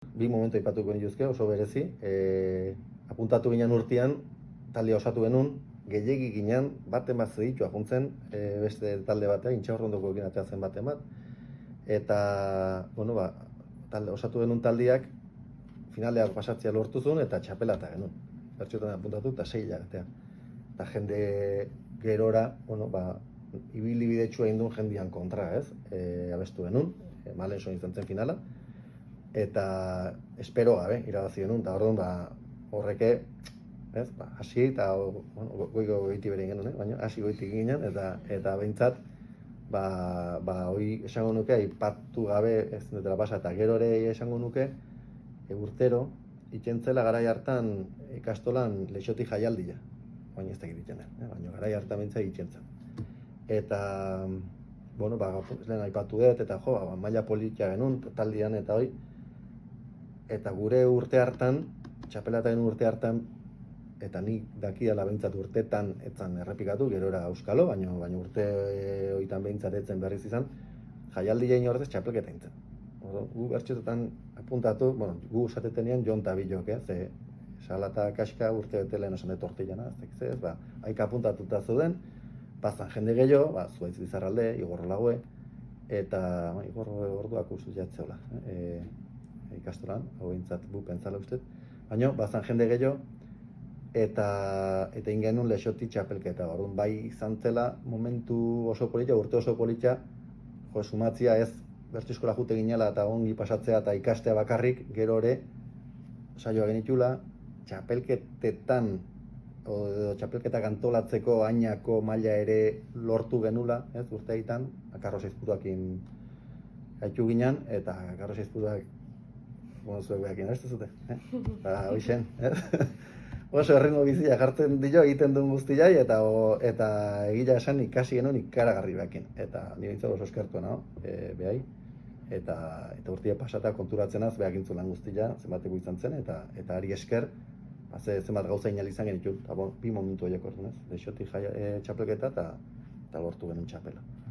Bi momentu aipatuko nituzke oso berezi. Apuntatu ginen urtean, taldea osatu genuen, gehiegi ginen, baten bat zeditu ajuntzen, beste talde batean, Intxaurrondoko egin atea zen baten bat. Eta, bueno, osatu genuen taldeak, finalea pasatzea lortu zuen eta txapelata genuen. Bertxotan apuntatu eta 6 hilabetean. Eta jende gerora, ibili bidetsua egin duen jendian kontra, ez? Abestu genuen, malen soin izan zen finala. Eta espero gabe irabazi genuen, eta orduan horreke, ez? Hasi eta goiko goiti bere genuen, baina hasi goitik ginen, eta behintzat, hoi esango nuke, aipatu gabe ez dutela pasa, eta gero ere esango nuke, urtero, itxentzela garai hartan ikastolan Leixoti jaialdia, baina ez da egiten, baina garai hartan bentsa itxentzen. Eta, lehen aipatu dut, eta maila politia genuen, taldian eta hoi, eta gure urte hartan, txapelataren urte hartan, eta nik dakiala behintzat urtetan etzan errepikatu, gerora euskalo, baina urte hoitan behintzat etzen berriz izan, jaialdi jain ordez txapelketa intzen. Gu bertxetetan apuntatu, gu usatetenean Jon eta Bilok, ze salata kaska urte bete lehen esan etortillana, ez, haika apuntatuta zuden, bazan jende gehiago, Zuaitz Bizarralde, Igor Lague, eta Igor orduak uste jatzeola, ikastolan, hau behintzat bu pentsala ustez, baina bazan jende gehiago, eta ingenun Leixoti txapelketa, orduan bai izan zela momentu oso polita, urte oso polita, sumatzia ez bertso eskola jute ginela eta ongi pasatzea eta ikastea bakarrik, gero ere saioa genitula, txapelketetan edo txapelketak antolatzeko ainako maila ere lortu genula, ez, urte egiten, Karro Seizpuruakin gaitu ginen, eta Karro Seizpuruak zuek behakin, ez zute? Hoixen, ez? Oso erritmo bizia jartzen dio egiten duen guztiai, eta egila esan ikasi genuen ikaragarri behakin. Eta nire bintzat oso eskertu nago, behai. Eta urtia pasata konturatzen az behakintzun lan guztia, zenbateko izan zen, eta ari esker, zenbat gauza inalizan genitu. Eta bi momentu horiek orduan, ez? Leixoti txapelketa eta lortu genuen txapela.